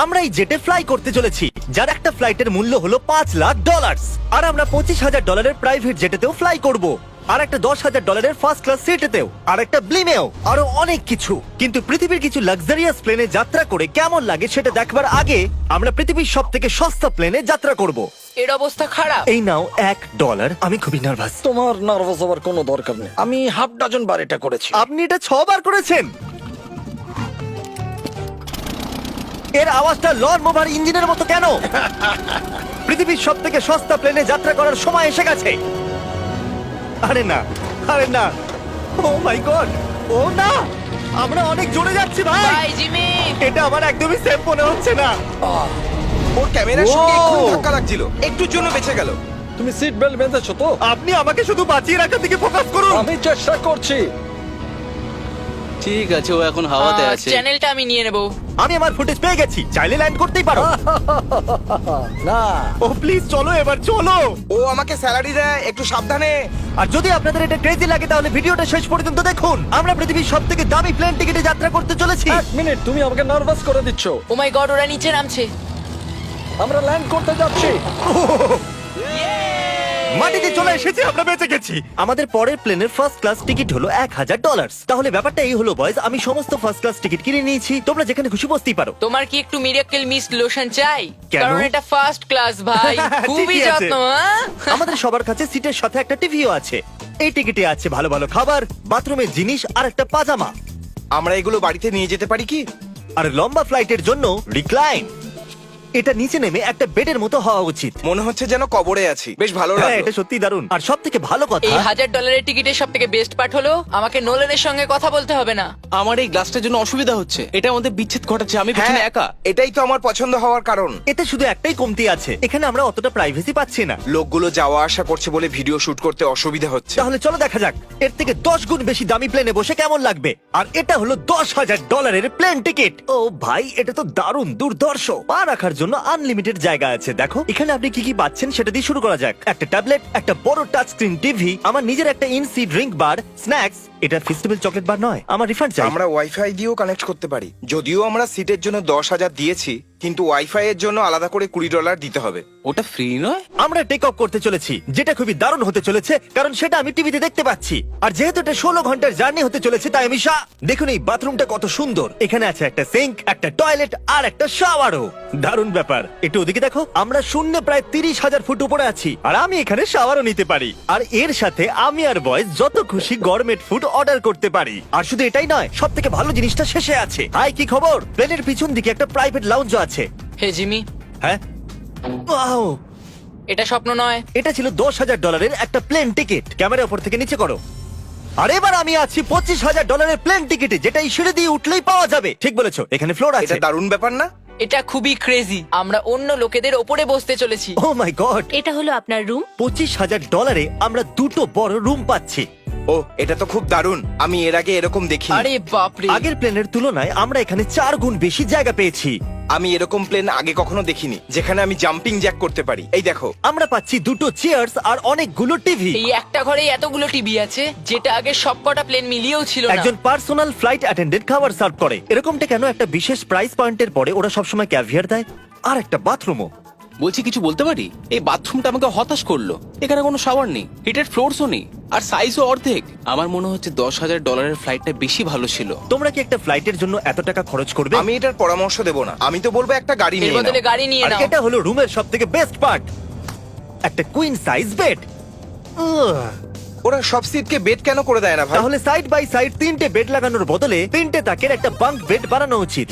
আমরা এই জেটে ফ্লাই করতে চলেছি, যার একটা ফ্লাইটের মূল্য হলো $5,00,000। আর আমরা $25,000 প্রাইভেট জেটেতেও ফ্লাই করব, আর একটা $10,000 ফার্স্ট ক্লাস সিটেতেও, আর একটা ব্লিমেও, আরো অনেক কিছু। কিন্তু পৃথিবীর কিছু লাক্সারিয়াস প্লেনে যাত্রা করে কেমন লাগে সেটা দেখবার আগে আমরা পৃথিবীর সব থেকে সস্তা প্লেনে যাত্রা করব। এর অবস্থা খারাপ। এই নাও $1। আমি খুবই নার্ভাস। তোমার নার্ভাস হওয়ার কোনো দরকার নেই, আমি হাফ ডজন বার এটা করেছি। আপনি এটা 6 বার করেছেন। এর আওয়াজটা লন মোভার ইঞ্জিনের মতো কেন? পৃথিবীর সব থেকে সস্তা প্লেনে যাত্রা করার সময় এসে গেছে। আরে না, আরে না, ও মাই গড, ও না, আমরা অনেক জোরে যাচ্ছি ভাই। Bye Jimmy. এটা আমার একদমই সেফ মনে হচ্ছে না। ওর ক্যামেরার সঙ্গে Wow! এক্ষুনি ধাক্কা লাগছিল, একটুর জন্য বেঁচে গেল। তুমি সিট বেল্ট বেঁধেছো তো? আপনি আমাকে শুধু বাঁচিয়ে রাখার দিকে ফোকাস করুন। আমি চেষ্টা করছি। ঠিক আছে, ও এখন হাওয়াতে আছে। চ্যানেলটা আমি নিয়ে নেব। আমি আমার ফুটেজ পেয়ে গেছি, চাইলে ল্যান্ড করতেই পারো। না, ও প্লিজ চলো, এবার চলো। ও আমাকে স্যালারি দেয়, একটু সাবধানে। আর যদি আপনাদের এটা ক্রেজি লাগে তাহলে ভিডিওটা শেষ পর্যন্ত দেখুন। আমরা পৃথিবীর সব থেকে দামি প্লেন টিকিটে যাত্রা করতে চলেছি। এক মিনিট, তুমি আমাকে নার্ভাস করে দিচ্ছ। ও মাই গড, ওরা নিচে নামছে। আমরা ল্যান্ড করতে যাচ্ছি। মাটিতে চলে এসেছি, আমরা বেঁচে গেছি। আমাদের পরের প্লেনের ফার্স্ট ক্লাস টিকিট হলো $1,000। তাহলে ব্যাপারটা এই হলো বয়স, আমি সমস্ত ফার্স্ট ক্লাস টিকিট কিনে নিয়েছি, তোমরা যেখানে খুশি বসতেই পারো। তোমার কি একটু মিরাকেল মিস্ট লোশন চাই? কেন? কারণ এটা ফার্স্ট ক্লাস ভাই, খুবই ঠিকই আছে। যত্ন। হ্যাঁ? আমাদের সবার কাছে সিটের সাথে একটা টিভিও আছে। এই টিকিটে আছে ভালো ভালো খাবার, বাথরুমের জিনিস আর একটা পাজামা। আমরা এগুলো বাড়িতে নিয়ে যেতে পারি কি? আর লম্বা ফ্লাইটের জন্য রিক্লাইন। এটা নিচে নেমে একটা বেডের মতো হওয়া উচিত। মনে হচ্ছে যেন কবরে আছি, বেশ ভালো হ্যাঁ, লাগলো। এটা সত্যি দারুণ। আর সব থেকে ভালো কথা, এই $1,000 টিকিটের সব থেকে বেস্ট পার্ট হলো আমাকে নোলেনের সঙ্গে কথা বলতে হবে না। আমার এই গ্লাসটার জন্য অসুবিধা হচ্ছে, এটা আমাদের বিচ্ছেদ ঘটাচ্ছে। আমি পিছনে হ্যাঁ, একা। এটাই তো আমার পছন্দ হওয়ার কারণ। এতে শুধু একটাই কমতি আছে, এখানে আমরা অতটা প্রাইভেসি পাচ্ছি না। লোকগুলো যাওয়া আসা করছে বলে ভিডিও শুট করতে অসুবিধা হচ্ছে। তাহলে চলো দেখা যাক এর থেকে 10 গুণ বেশি দামি প্লেনে বসে কেমন লাগবে। আর এটা হলো $10,000 প্লেন টিকিট। ও ভাই, এটা তো দারুণ দুর্ধর্ষ। পা রাখার জন্য আনলিমিটেড জায়গা আছে। দেখো এখানে আপনি কি কি পাচ্ছেন সেটা দিয়ে শুরু করা যাক। একটা ট্যাবলেট, একটা বড় টাচ স্ক্রিন টিভি, আমার নিজের একটা ইনসি ড্রিঙ্ক বার, স্ন্যাক্স। এটা ফেস্টিভ্যাল চকলেট বার নয়, আমার রিফান্ড চাই। আমরা ওয়াইফাই দিয়েও কানেক্ট করতে পারি। যদিও আমরা সিটের জন্য 10,000 দিয়েছি, কিন্তু ওয়াইফাই এর জন্য আলাদা করে $20 দিতে হবে। ওটা ফ্রি নয়? আমরা টেক অফ করতে চলেছি, যেটা খুবই দারুণ হতে চলেছে, কারণ সেটা আমি টিভিতে দেখতে পাচ্ছি। আর যেহেতু এটা 16 ঘন্টার জার্নি হতে চলেছে, তাই আমি দেখুন এই বাথরুমটা কত সুন্দর। এখানে আছে একটা সিঙ্ক, একটা টয়লেট আর একটা শাওয়ারও। দারুণ ব্যাপার। একটু ওদিকে দেখো, আমরা শূন্যে প্রায় 30,000 ফুট উপরে আছি, আর আমি এখানে শাওয়ারও নিতে পারি। আর এর সাথে আমি আর বয়স যত খুশি গরমেট ফুড অর্ডার করতে পারি। আর শুধু এটাই নয়, সব থেকে ভালো জিনিসটা শেষে আছে। হাই, কি খবর? প্লেনের পিছন দিকে একটা প্রাইভেট লাউঞ্জ আছে। হে জিমি, হ্যাঁ, ওয়াও, এটা স্বপ্ন নয়। এটা ছিল $10,000 একটা প্লেন টিকিট। ক্যামেরা উপর থেকে নিচে করো। আর এবার আমি আছি $25,000 প্লেন টিকিটে, যেটা এই সিঁড়ি দিয়ে উঠলেই পাওয়া যাবে। ঠিক বলেছো, এখানে ফ্লোর আছে। এটা দারুণ ব্যাপার না? এটা খুবই ক্রেজি। আমরা অন্য লোকেদের ওপরে বসতে চলেছি। ও মাই গড, এটা হলো আপনার রুম। $25,000 আমরা দুটো বড় রুম পাচ্ছি। ও, এটা তো খুব দারুণ। আমি এর আগে এরকম দেখিনি। আরে বাপরে। আগের প্লেনের তুলনায় আমরা এখানে 4 গুণ বেশি জায়গা পেয়েছি। আমি এরকম প্লেন আগে কখনো দেখিনি যেখানে আমি জাম্পিং জ্যাক করতে পারি। এই দেখো, আমরা পাচ্ছি দুটো চেয়ার্স আর অনেকগুলো টিভি। এই একটা ঘরে এতগুলো টিভি আছে, যেটা আগে সবকটা প্লেন মিলিয়েও ছিল না। একজন পার্সোনাল ফ্লাইট অ্যাটেন্ডেন্ট খাবার সার্ভ করে। এরকমটা কেন? একটা বিশেষ প্রাইস পয়েন্টের পরে ওরা সবসময় ক্যাভিয়ার দেয়। আর একটা বাথরুমও। বলছি, কিছু বলতে পারি? এই বাথরুমটা আমাকে হতাশ করলো। এখানে কোনো শাওয়ার নেই, হিটেড ফ্লোরসও নেই, আর সাইজও অর্ধেক। আমার মনে হচ্ছে $10,000 ফ্লাইটটা বেশি ভালো ছিল। তোমরা কি একটা ফ্লাইটের জন্য এত টাকা খরচ করবে? আমি এটার পরামর্শ দেব না। আমি তো বলবো একটা গাড়ি এর নিয়ে বদলে নাও। গাড়ি নিয়ে আর নাও। এটা হলো রুমের সবথেকে বেস্ট পার্ট, একটা কুইন সাইজ বেড। ওরা সব সিটকে বেড কেন করে দেয় না ভাই? তাহলে সাইড বাই সাইড 3টে বেড লাগানোর বদলে 3টে তাকের একটা বাঙ্ক বেড বানানো উচিত।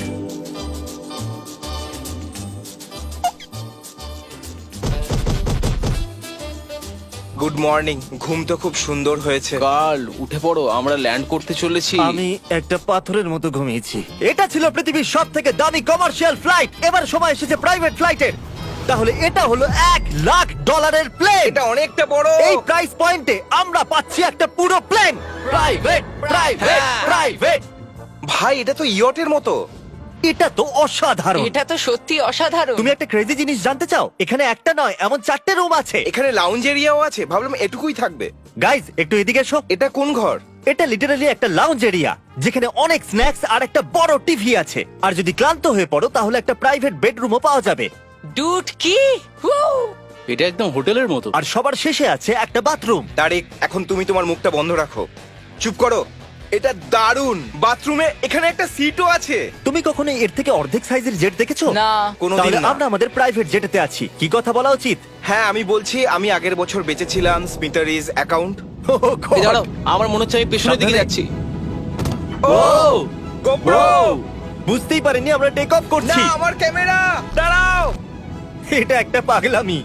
Good morning. ঘুম তো খুব সুন্দর হয়েছে। কাল উঠে পড়ো, আমরা ল্যান্ড করতে চলেছি। আমি একটা পাথরের মতো ঘুমিয়েছি। এটা ছিল পৃথিবীর সব থেকে দামি কমার্শিয়াল ফ্লাইট। এবার সময় এসেছে প্রাইভেট ফ্লাইটের। তাহলে এটা হলো $1,00,000 প্লেন। এটা অনেকটা বড়। এই প্রাইস পয়েন্টে আমরা পাচ্ছি একটা পুরো প্লেন। Private, private, private. ভাই, এটা তো ইয়টের মতো। এটা তো অসাধারণ। এটা তো সত্যি অসাধারণ। তুমি একটা ক্রেজি জিনিস জানতে চাও? এখানে একটা নয়, এমন 4টে রুম আছে। এখানে লাউঞ্জ এরিয়াও আছে। ভাবলাম এটুকুই থাকবে। গাইজ, একটু এদিকে এসো। এটা কোন ঘর? এটা লিটারালি একটা লাউঞ্জ এরিয়া যেখানে অনেক স্ন্যাক্স আর একটা বড় টিভি আছে। আর যদি ক্লান্ত হয়ে পড়ো তাহলে একটা প্রাইভেট বেডরুমও পাওয়া যাবে। ডুড কি Woo! এটা একদম হোটেলের মতো। আর সবার শেষে আছে একটা বাথরুম। তারিক, এখন তুমি তোমার মুখটা বন্ধ রাখো। চুপ করো। এটা দারুণ। বাথরুমে এখানে একটা সিটও আছে। তুমি কখনো এর থেকে অর্ধেক সাইজের জেট দেখেছো? না। কোনোদিন তাহলে না। আমরা আমাদের প্রাইভেট জেটেতে আছি, কি কথা বলা উচিত? হ্যাঁ, আমি বলছি আমি আগের বছর বেঁচেছিলাম স্মিটারিজ অ্যাকাউন্ট। এই দাঁড়াও, আমার মনে হচ্ছে আমি পেছনের দিকে সাবধানে। যাচ্ছি। ও গোপ্রো! বুঝতেই পারিনি আমরা টেক অফ না, করছি। আমার ক্যামেরা! দাঁড়াও! এটা একটা পাগলামি।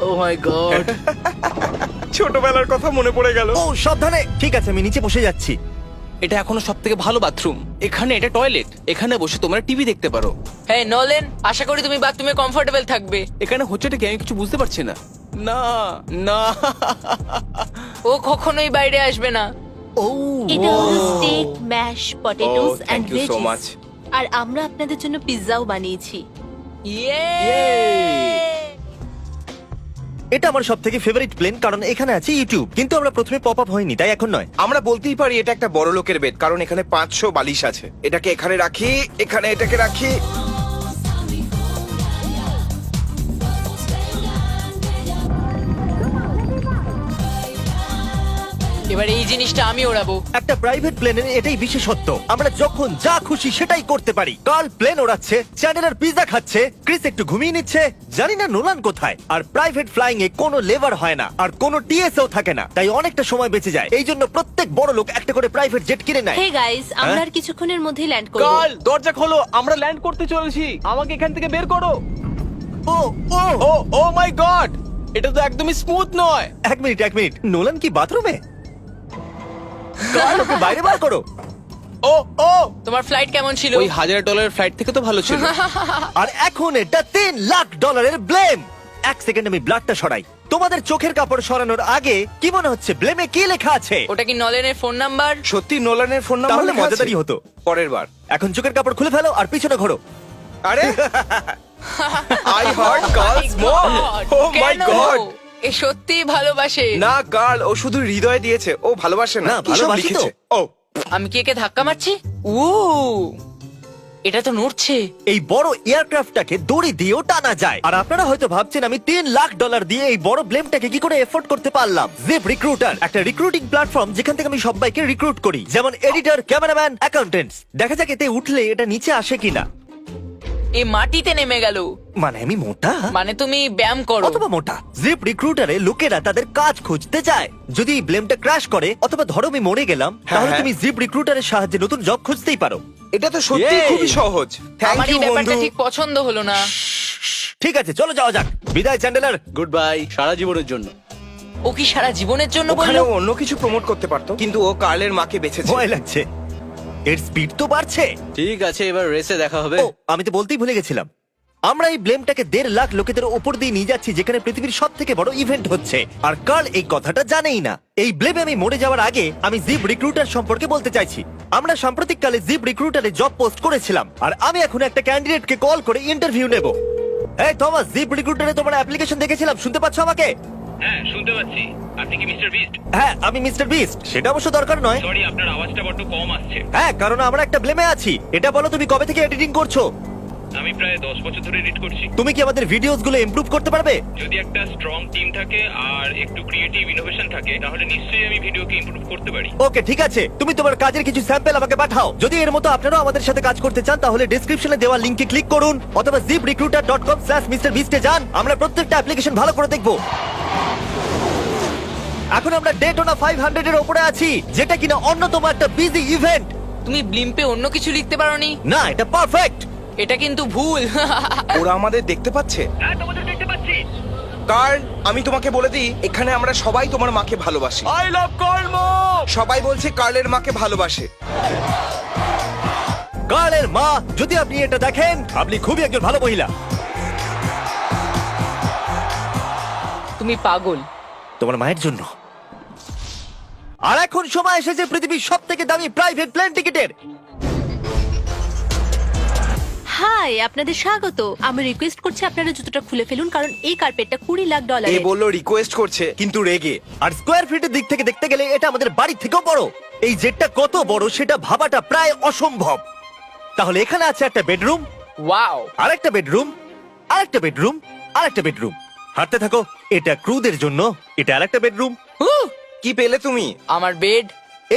ও মাই গড। ছোটবেলার কথা মনে পড়ে গেল। ও সাবধানে। ঠিক আছে, আমি নিচে বসে যাচ্ছি। এটা এখনো সবথেকে ভালো বাথরুম। এখানে এটা টয়লেট, এখানে বসে তোমরা টিভি দেখতে পারো। হ্যাঁ নোলেন, আশা করি তুমি বাথরুমে কমফোর্টেবল থাকবে। এখানে হচ্ছেটা কি আমি কিছু বুঝতে পারছি না। না না। ও কখনোই বাইরে আসবে না। ও এটা হলো steak, mash, potatoes Oh, and thank you so much. Veggies. আর আমরা আপনাদের জন্য পিৎজাও বানিয়েছি। ইয়ে এটা আমার সব থেকে ফেভারিট প্লেন, কারণ এখানে আছে ইউটিউব। কিন্তু আমরা প্রথমে পপ আপ হয়নি, তাই এখন নয়। আমরা বলতেই পারি এটা একটা বড় লোকের বেড, কারণ এখানে 500 বালিশ আছে। এটাকে এখানে রাখি, এখানে এটাকে রাখি। এবার এই জিনিসটা আমি ওড়াবো। একটা প্রাইভেট প্লেনের এটাই বিশেষত্ব, আমরা যখন যা খুশি সেটাই করতে পারি। কার্ল প্লেন ওড়াচ্ছে, চ্যানেলার পিৎজা খাচ্ছে, ক্রিস একটু ঘুমিয়ে নিচ্ছে, জানি না নোলান কোথায়। আর প্রাইভেট ফ্লাইং এ কোনো লেবার হয় না আর কোনো টিএসও থাকে না, তাই অনেকটা সময় বেঁচে যায়। এই জন্য প্রত্যেক বড় লোক একটা করে প্রাইভেট জেট কিনে নেয়। হে গাইস, আমরা হ্যাঁ? আর কিছুক্ষণের মধ্যেই ল্যান্ড করব। কাল দরজা খোলো, আমরা ল্যান্ড করতে চলেছি। আমাকে এখান থেকে বের করো। ও ও ও ও মাই গড, এটা তো একদমই স্মুথ নয়। এক মিনিট, নোলান কি বাথরুমে? কার্ল, ওকে বাইরে বার করো। ও ও, তোমার ফ্লাইট কেমন ছিল? ওই $1000 ফ্লাইট থেকে তো ভালো ছিল। আর এখন এটা $3 লাখ ব্লেম। এক সেকেন্ড আমি ব্লাডটা সরাই। তোমাদের চোখের কাপড় সরানোর আগে কি মনে হচ্ছে ব্লেমে কি লেখা আছে? ওটা কি নলেনের ফোন নাম্বার? সত্যি নোলানের ফোন নাম্বার তাহলে লেখা আছে? মজাদারই হতো। পরের বার। এখন চোখের কাপড় খুলে ফেলো আর পিছনে ঘোরো। আরে আই হার্ট গার্লস মোর। ও মাই কেন? গড! এ সত্যি ভালোবাসে। না গার্ল, ও শুধু হৃদয় দিয়েছে, ও ভালোবাসে না। না, কি সব ভালোবাসি তো। লিখেছে? ও আমি কি একে ধাক্কা মারছি? উ এটা তো নড়ছে। এই বড় এয়ারক্রাফটটাকে দড়ি দিয়েও টানা যায়। আর আপনারা হয়তো ভাবছেন আমি $3 লাখ দিয়ে এই বড় ব্লেমটাকে কি করে এফোর্ড করতে পারলাম। জিপ রিক্রুটার একটা রিক্রুটিং প্ল্যাটফর্ম যেখান থেকে আমি সবাইকে রিক্রুট করি, যেমন এডিটর, ক্যামেরাম্যান, অ্যাকাউন্টেন্টস। দেখা যাক এতে উঠলে এটা নিচে আসে কিনা। এ মাটিতে নেমে গেল। মানে আমি মোটা মানে তুমি ব্যায়াম করো। অথবা মোটা। জিপ রিক্রুটারে লোকেরা তাদের কাজ খুঁজতে যায়। যদি এই ব্লেমটা ক্র্যাশ করে অথবা ধরো আমি মরে গেলাম, তাহলে হ্যাঁ। তুমি জিপ রিক্রুটারের সাহায্যে নতুন জব খুঁজতেই পারো। এটা তো সত্যি Yay! খুবই সহজ। থ্যাংক আমার ইউ এই ব্যাপারটা বন্ধু। ঠিক পছন্দ হলো না। ঠিক আছে, চলো যাওয়া যাক। বিদায় চ্যান্ডেলার। গুড বাই, সারা জীবনের জন্য। ও কি সারা জীবনের জন্য ওখানে বললো? ও অন্য কিছু প্রমোট করতে পারতো, কিন্তু ও কার্লের মাকে বেঁচেছে। ভয় লাগছে, এর স্পিড তো বাড়ছে। ঠিক আছে, এবার রেসে দেখা হবে। ও, আমি তো বলতেই ভুলে গেছিলাম, আমরা এই ব্লেমটাকে 1.5 লাখ লোকেদের উপর দিয়ে নিয়ে যাচ্ছি, যেখানে পৃথিবীর সব থেকে বড় ইভেন্ট হচ্ছে। আর কার্ল এই কথাটা জানেই না। এই ব্লেমে আমি মরে যাওয়ার আগে আমি জিপ রিক্রুটার সম্পর্কে বলতে চাইছি। আমরা সাম্প্রতিককালে জিপ রিক্রুটারে জব পোস্ট করেছিলাম, আর আমি এখন একটা ক্যান্ডিডেটকে কল করে ইন্টারভিউ নেব। এই থমাস, জিপ রিক্রুটারে তোমার অ্যাপ্লিকেশন দেখেছিলাম, শুনতে পাচ্ছ আমাকে? হ্যাঁ শুনতে পাচ্ছি। আপনি কি মিস্টার বিস্ট? হ্যাঁ, আমি মিস্টার বিস্ট। সেটা অবশ্য দরকার নয়। সরি, আপনার আওয়াজটা বড্ড কম আসছে। হ্যাঁ, কারণ আমরা একটা ব্লেমে আছি। এটা বলো, তুমি কবে থেকে এডিটিং করছো? আমি প্রায় 10 বছর ধরে এডিট করছি। তুমি কি আমাদের ভিডিওস গুলো ইমপ্রুভ করতে পারবে? যদি একটা স্ট্রং টিম থাকে আর একটু ক্রিয়েটিভ ইনোভেশন থাকে, তাহলে নিশ্চয়ই আমি ভিডিওকে ইমপ্রুভ করতে পারি। ওকে, ঠিক আছে, তুমি তোমার কাজের কিছু স্যাম্পল আমাকে পাঠাও। যদি এর মতো আপনারাও আমাদের সাথে কাজ করতে চান, তাহলে ডেসক্রিপশনে দেওয়া লিংকে ক্লিক করুন অথবা ziprecruiter.com/MrBeast এ যান। আমরা প্রত্যেকটা অ্যাপ্লিকেশন ভালো করে দেখব। এখন আমরা ডেটোনা 500 এর উপরে আছি, যেটা কিনা অন্যতম একটা বিজি ইভেন্ট। তুমি ব্লিম্পে অন্য কিছু লিখতে পারোনি? না, এটা পারফেক্ট। এটা কিন্তু ভুল। ওরা আমাদের দেখতে পাচ্ছে। হ্যাঁ, তোমাদের দেখতে পাচ্ছি। কার্ল, আমি তোমাকে বলে দিই, এখানে আমরা সবাই তোমার মাকে ভালোবাসি। আই লাভ কর্ম। সবাই বলছে কার্লের মাকে ভালোবাসে। কার্লের মা, যদি আপনি এটা দেখেন, আপনি খুবই একজন ভালো মহিলা। তুমি পাগল। তোমার মায়ের জন্য। আর এখন সময় এসেছে পৃথিবীর সব থেকে দামি প্রাইভেট প্লেন টিকিটের। হাই, আপনাদের স্বাগত। আমি রিকোয়েস্ট করছি আপনারা জুতোটা খুলে ফেলুন, কারণ এই কার্পেটটা $20 লাখ। এ বললো রিকোয়েস্ট করছে কিন্তু রেগে। আর স্কোয়ার ফিটের দিক থেকে দেখতে গেলে এটা আমাদের বাড়ি থেকেও বড়। এই জেটটা কত বড় সেটা ভাবাটা প্রায় অসম্ভব। তাহলে এখানে আছে একটা বেডরুম, ওয়াও। আরেকটা বেডরুম, আরেকটা বেডরুম, আরেকটা বেডরুম। হাঁটতে থাকো। এটা ক্রুদের জন্য, এটা আরেকটা বেডরুম। কি পেলে তুমি? আমার বেড।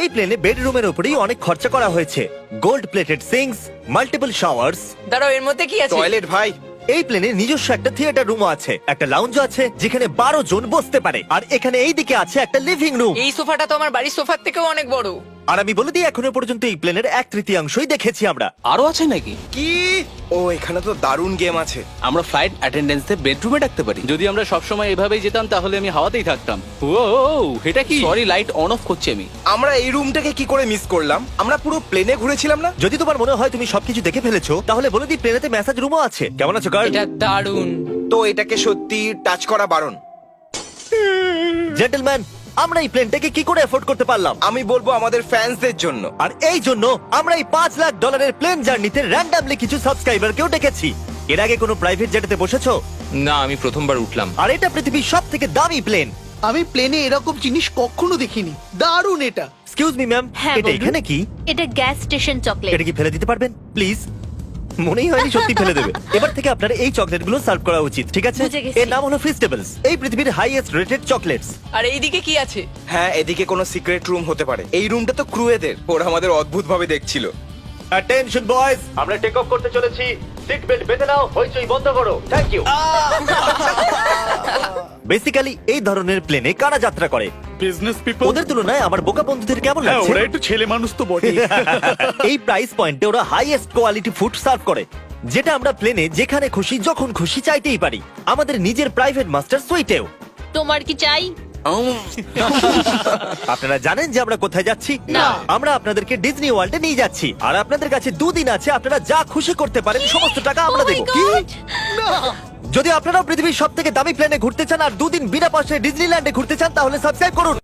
এই প্লেনে বেডরুমের উপরেই অনেক খরচা করা হয়েছে। Gold plated syncs, multiple showers. দাঁড়াও, এর মধ্যে কি আছে? টয়লেট ভাই। এই প্লেনে নিজস্ব একটা থিয়েটার রুমও আছে, একটা লাউঞ্জ আছে যেখানে 12 জন বসতে পারে, আর এখানে এই দিকে আছে একটা লিভিং রুম। এই সোফাটা তো আমার বাড়ির সোফার থেকেও অনেক বড়। আর আমি বলে দিই, এখনো পর্যন্ত এই প্লেনের 1/3 দেখেছি আমরা। আরো আছে নাকি? কি? ও এখানে তো দারুণ গেম আছে। আমরা ফ্লাইট অ্যাটেন্ডেন্সদের বেডরুমে ডাকতে পারি। যদি আমরা সবসময় এভাবেই যেতাম তাহলে আমি হাওয়াতেই থাকতাম। ও এটা কি? সরি, লাইট অন অফ করছি আমি। আমরা এই রুমটাকে কি করে মিস করলাম? আমরা পুরো প্লেনে ঘুরেছিলাম না? যদি তোমার মনে হয় তুমি সবকিছু দেখে ফেলেছো, তাহলে বলে দিই প্লেনেতে ম্যাসাজ রুমও আছে। কেমন আছো গার্ল? এটা দারুণ। তো এটাকে সত্যি টাচ করা বারণ। জেন্টলম্যান, আমরা এই প্লেনটাকে কি করে এফোর্ড করতে পারলাম? আমি বলবো আমাদের ফ্যান্সদের জন্য। আর এই জন্য আমরা এই $5 লাখ প্লেন জার্নিতে র্যান্ডমলি কিছু সাবস্ক্রাইবারকেও ডেকেছি। এর আগে কোনো প্রাইভেট জেটেতে বসেছো? না, আমি প্রথমবার উঠলাম। আর এটা পৃথিবীর সবথেকে দামি প্লেন। আমি প্লেনে এরকম জিনিস কখনো দেখিনি। দারুণ এটা। এক্সকিউজ মি ম্যাম, হ্যাঁ, এটা বলুন। এখানে কি? এটা গ্যাস স্টেশন চকলেট। এটা কি ফেলে দিতে পারবেন প্লিজ? মনেই হয়নি সত্যি ফেলে দেবে। এবার থেকে আপনার এই চকলেটগুলো সার্ভ করা উচিত, ঠিক আছে? বুঝে গেছি। এর নাম হলো ফিস্টেবলস, এই পৃথিবীর হাইয়েস্ট রেটেড চকলেটস। আর এইদিকে কি আছে? হ্যাঁ, এদিকে কোনো সিক্রেট রুম হতে পারে। এই রুমটা তো ক্রুয়েদের। ওরা আমাদের অদ্ভুত ভাবে দেখছিল। অ্যাটেনশন বয়েজ, আমরা টেক অফ করতে চলেছি। সিট বেল্ট বেঁধে নাও, হইচই বন্ধ করো। Thank you. বেসিক্যালি এই ধরনের প্লেনে কারা যাত্রা করে? Business people. ওদের তুলনায় আমার বোকা বন্ধুদের কেমন লাগছে? ওরা একটু ছেলে মানুষ তো বটে। এই প্রাইস পয়েন্টে ওরা হাইয়েস্ট কোয়ালিটি ফুড সার্ভ করে, যেটা আমরা প্লেনে যেখানে খুশি যখন খুশি চাইতেই পারি। আমাদের নিজের প্রাইভেট মাস্টার সুইটেও। তোমার কি চাই? আপনারা জানেন যে আমরা কোথায় যাচ্ছি? না। আমরা আপনাদেরকে ডিজনি ওয়ার্ল্ডে নিয়ে যাচ্ছি, আর আপনাদের কাছে 2 দিন আছে। আপনারা যা খুশি করতে পারেন, সমস্ত টাকা আমরা Oh my দেবো। God! যদি আপনারাও পৃথিবীর সব থেকে দামি প্লেনে ঘুরতে চান আর 2 দিন বিনা পয়সায় ডিজনিল্যান্ডে ঘুরতে চান, তাহলে সাবস্ক্রাইব করুন।